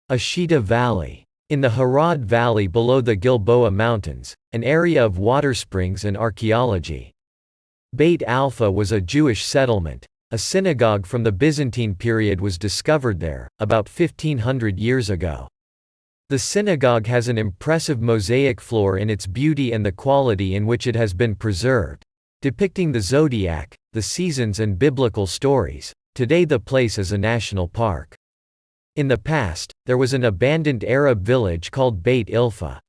Ashita Valley. In the Harad Valley below the Gilboa Mountains, an area of water springs and archaeology. Beit Alpha was a Jewish settlement. A synagogue from the Byzantine period was discovered there, about 1500 years ago. The synagogue has an impressive mosaic floor in its beauty and the quality in which it has been preserved, depicting the zodiac, the seasons and biblical stories. Today the place is a national park. In the past, there was an abandoned Arab village called Beit Ilfa.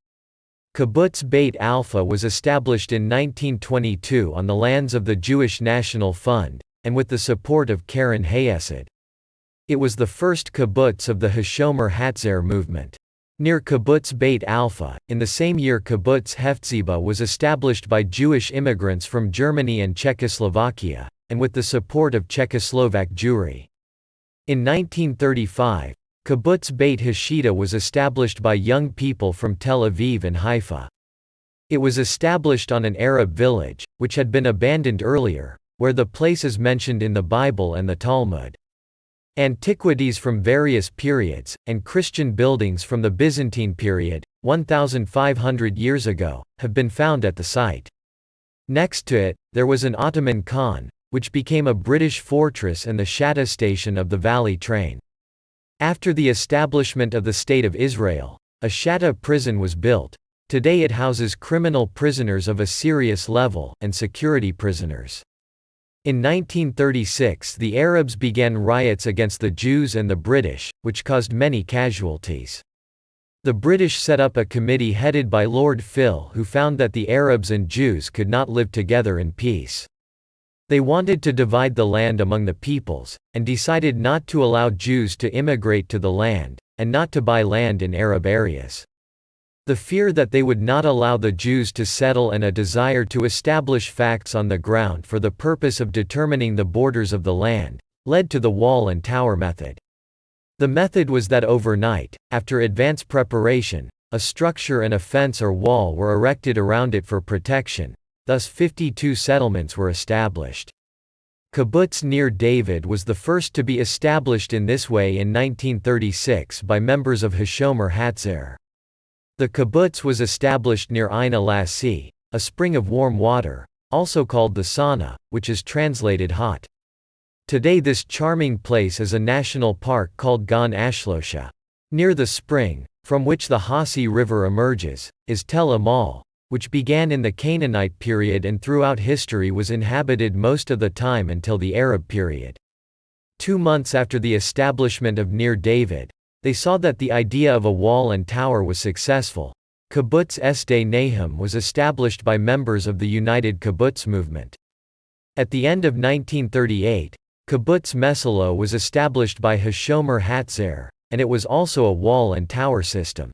Kibbutz Beit Alpha was established in 1922 on the lands of the Jewish National Fund, and with the support of Karen Hayesed. It was the first kibbutz of the Hashomer Hatzair movement. Near Kibbutz Beit Alpha, in the same year Kibbutz Hefziba was established by Jewish immigrants from Germany and Czechoslovakia, and with the support of Czechoslovak Jewry. In 1935, Kibbutz Beit Hashida was established by young people from Tel Aviv and Haifa. It was established on an Arab village, which had been abandoned earlier, where the place is mentioned in the Bible and the Talmud. Antiquities from various periods, and Christian buildings from the Byzantine period, 1,500 years ago, have been found at the site. Next to it, there was an Ottoman Khan, which became a British fortress and the Shatta station of the Valley train. After the establishment of the State of Israel, a Shatta prison was built. Today it houses criminal prisoners of a serious level, and security prisoners. In 1936 the Arabs began riots against the Jews and the British, which caused many casualties. The British set up a committee headed by Lord Phil who found that the Arabs and Jews could not live together in peace. They wanted to divide the land among the peoples, and decided not to allow Jews to immigrate to the land, and not to buy land in Arab areas. The fear that they would not allow the Jews to settle and a desire to establish facts on the ground for the purpose of determining the borders of the land, led to the wall and tower method. The method was that overnight, after advance preparation, a structure and a fence or wall were erected around it for protection. Thus 52 settlements were established. Kibbutz Nir David was the first to be established in this way in 1936 by members of Hashomer Hatzair. The kibbutz was established near Ein Lassi, a spring of warm water, also called the sauna, which is translated hot. Today this charming place is a national park called Gan Ashlosha. Near the spring, from which the Hasi River emerges, is Tel Amal, which began in the Canaanite period and throughout history was inhabited most of the time until the Arab period. 2 months after the establishment of Nir David, they saw that the idea of a wall and tower was successful. Kibbutz Sde Nahum was established by members of the United Kibbutz movement. At the end of 1938, Kibbutz Mesilo was established by Hashomer Hatzair, and it was also a wall and tower system.